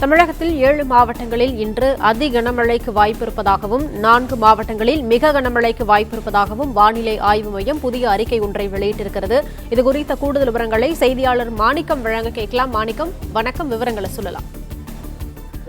தமிழகத்தில் 7 மாவட்டங்களில் இன்று அதி கனமழைக்கு வாய்ப்பிருப்பதாகவும் 4 மாவட்டங்களில் மிக கனமழைக்கு வாய்ப்பிருப்பதாகவும் வானிலை ஆய்வு மையம் புதிய அறிக்கை ஒன்றை வெளியிட்டிருக்கிறது. இதுகுறித்த கூடுதல் விவரங்களை செய்தியாளர் மாணிக்கம் வழங்க கேட்கலாம். மாணிக்கம், வணக்கம். விவரங்களை சொல்லலாம்.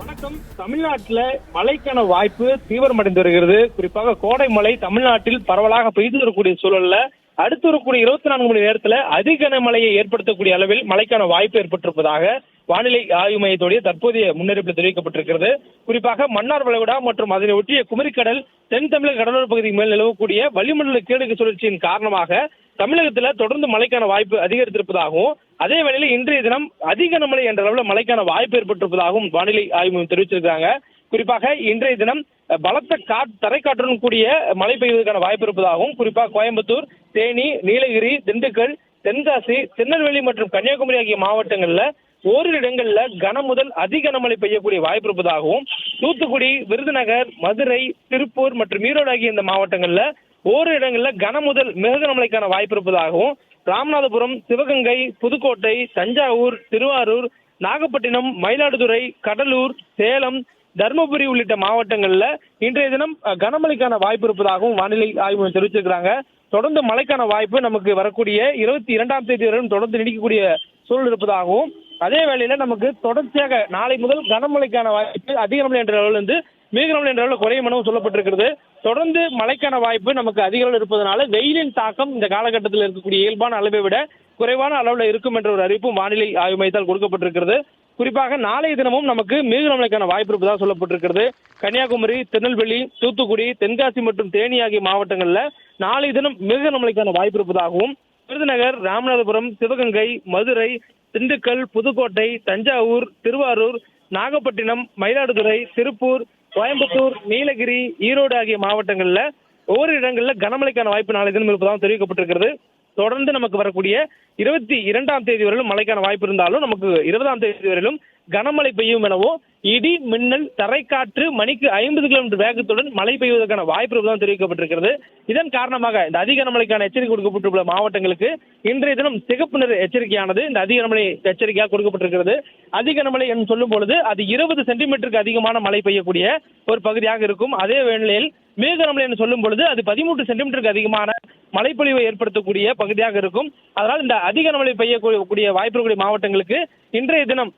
வணக்கம். தமிழ்நாட்டில் மழைக்கான வாய்ப்பு தீவிரமடைந்து வருகிறது. குறிப்பாக கோடை மழை தமிழ்நாட்டில் பரவலாக பெய்து வரக்கூடிய சூழல்ல அடுத்து வரக்கூடிய 24 மணி நேரத்தில் அதிக கனமழையை ஏற்படுத்தக்கூடிய அளவில் மழைக்கான வாய்ப்பு ஏற்பட்டிருப்பதாக வானிலை ஆய்வு மையத்துடைய தற்போதைய முன்னறிவிப்பில் தெரிவிக்கப்பட்டிருக்கிறது. குறிப்பாக மன்னார் வளைகுடா மற்றும் அதனை ஒட்டிய குமரிக்கடல் தென் தமிழக கடலோர பகுதிக்கு மேல் நிலவக்கூடிய வளிமண்டல கீழடுக்கு சுழற்சியின் காரணமாக தமிழகத்தில் தொடர்ந்து மழைக்கான வாய்ப்பு அதிகரித்திருப்பதாகவும், அதே வேளையில் இன்றைய தினம் அதிக கனமழை என்ற அளவில் மழைக்கான வாய்ப்பு ஏற்பட்டிருப்பதாகவும் வானிலை ஆய்வு மையம் தெரிவிச்சிருக்காங்க. குறிப்பாக இன்றைய தினம் பலத்த தரைக்காற்றுடன் கூடிய மழை பெய்வதற்கான வாய்ப்பு இருப்பதாகவும், குறிப்பாக கோயம்புத்தூர், தேனி, நீலகிரி, திண்டுக்கல், தென்காசி, திருநெல்வேலி மற்றும் கன்னியாகுமரி ஆகிய மாவட்டங்கள்ல ஓரிரு இடங்கள்ல கன முதல் அதிக கனமழை பெய்யக்கூடிய வாய்ப்பு இருப்பதாகவும், தூத்துக்குடி, விருதுநகர், மதுரை, திருப்பூர் மற்றும் ஈரோடு ஆகிய இந்த மாவட்டங்கள்ல ஓரிரு இடங்கள்ல கன முதல் மிக கனமழைக்கான வாய்ப்பு இருப்பதாகவும், ராமநாதபுரம், சிவகங்கை, புதுக்கோட்டை, தஞ்சாவூர், திருவாரூர், நாகப்பட்டினம், மயிலாடுதுறை, கடலூர், சேலம், தருமபுரி உள்ளிட்ட மாவட்டங்கள்ல இன்றைய தினம் கனமழைக்கான வாய்ப்பு இருப்பதாகவும் வானிலை ஆய்வு தெரிவிச்சிருக்கிறாங்க. தொடர்ந்து மழைக்கான வாய்ப்பு நமக்கு வரக்கூடிய 22ஆம் தேதி வரையும் தொடர்ந்து நீடிக்கக்கூடிய சூழல் இருப்பதாகவும், அதே வேளையில நமக்கு தொடர்ச்சியாக நாளை முதல் கனமழைக்கான வாய்ப்பு அதிக கனமழை என்ற அளவில் இருந்து மிக கனமழை என்ற அளவில் குறையும் எனவும் சொல்லப்பட்டிருக்கிறது. தொடர்ந்து மழைக்கான வாய்ப்பு நமக்கு அதிக அளவில் இருப்பதனால வெயிலின் தாக்கம் இந்த காலகட்டத்தில் இருக்கக்கூடிய இயல்பான அளவை விட குறைவான அளவில் இருக்கும் என்ற ஒரு அறிவிப்பும் வானிலை ஆய்வு மையத்தால் கொடுக்கப்பட்டிருக்கிறது. குறிப்பாக நாளைய தினமும் நமக்கு மிக கனமழைக்கான வாய்ப்பு இருப்பதாக சொல்லப்பட்டிருக்கிறது. கன்னியாகுமரி, திருநெல்வேலி, தூத்துக்குடி, தென்காசி மற்றும் தேனி ஆகிய மாவட்டங்களில் நாளைய தினம் மிக கனமழைக்கான வாய்ப்பு இருப்பதாகவும், விருதுநகர், ராமநாதபுரம், சிவகங்கை, மதுரை, திண்டுக்கல், புதுக்கோட்டை, தஞ்சாவூர், திருவாரூர், நாகப்பட்டினம், மயிலாடுதுறை, திருப்பூர், கோயம்புத்தூர், நீலகிரி, ஈரோடு ஆகிய மாவட்டங்களில் ஒவ்வொரு இடங்களில் கனமழைக்கான வாய்ப்பு நாளை தினம் இருப்பதாக தெரிவிக்கப்பட்டிருக்கிறது. தொடர்ந்து நமக்கு வரக்கூடிய 22ஆம் தேதி வரையிலும் மழைக்கான வாய்ப்பு இருந்தாலும் நமக்கு 20ஆம் தேதி வரையிலும் கனமழை பெய்யும் எனவும், இடி, மின்னல், தரைக்காற்று மணிக்கு 50 கிலோமீட்டர் வேகத்துடன் மழை பெய்வதற்கான வாய்ப்பு இருப்பதாக தெரிவிக்கப்பட்டிருக்கிறது. இதன் காரணமாக இந்த அதிக கனமழைக்கான எச்சரிக்கை கொடுக்கப்பட்டுள்ள மாவட்டங்களுக்கு இன்றைய தினம் சிகப்பு நிற எச்சரிக்கையானது இந்த அதிக கனமழை எச்சரிக்கையாக கொடுக்கப்பட்டிருக்கிறது. அதிக கனமழை என்று சொல்லும் பொழுது அது 20 சென்டிமீட்டருக்கு அதிகமான மழை பெய்யக்கூடிய ஒரு பகுதியாக இருக்கும். அதே வேளையில் மிக கனமழை என்று சொல்லும் பொழுது அது 13 சென்டிமீட்டருக்கு அதிகமான மழைப்பொழிவை ஏற்படுத்தக்கூடிய பகுதியாக இருக்கும். அதனால் இந்த அதிக கனமழை பெய்யக்கூடிய வாய்ப்பு இருக்கக்கூடிய மாவட்டங்களுக்கு இன்றைய தினம்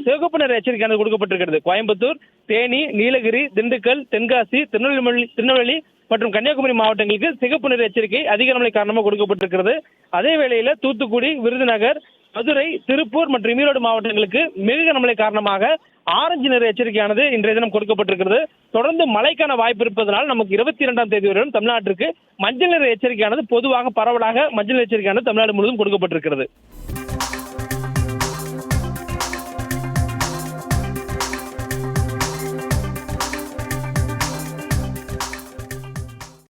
சிவப்பு நிற எச்சரிக்கையானது கொடுக்கப்பட்டிருக்கிறது. கோயம்புத்தூர், தேனி, நீலகிரி, திண்டுக்கல், தென்காசி, திருநெல்வேலி மற்றும் கன்னியாகுமரி மாவட்டங்களுக்கு சிகப்பு நிற எச்சரிக்கை அதிக கனமழை காரணமாக கொடுக்கப்பட்டிருக்கிறது. அதே வேளையில தூத்துக்குடி, விருதுநகர், மதுரை, திருப்பூர் மற்றும் ஈரோடு மாவட்டங்களுக்கு மிக கனமழை காரணமாக ஆரஞ்சு நிற எச்சரிக்கையானது இன்றைய தினம் கொடுக்கப்பட்டிருக்கிறது. தொடர்ந்து மழைக்கான வாய்ப்பு இருப்பதனால் நமக்கு 22ஆம் தேதி வரையும் தமிழ்நாட்டிற்கு மஞ்சள் நிற எச்சரிக்கையானது பொதுவாக பரவலாக மஞ்சள் எச்சரிக்கையானது தமிழ்நாடு முழுவதும் கொடுக்கப்பட்டிருக்கிறது.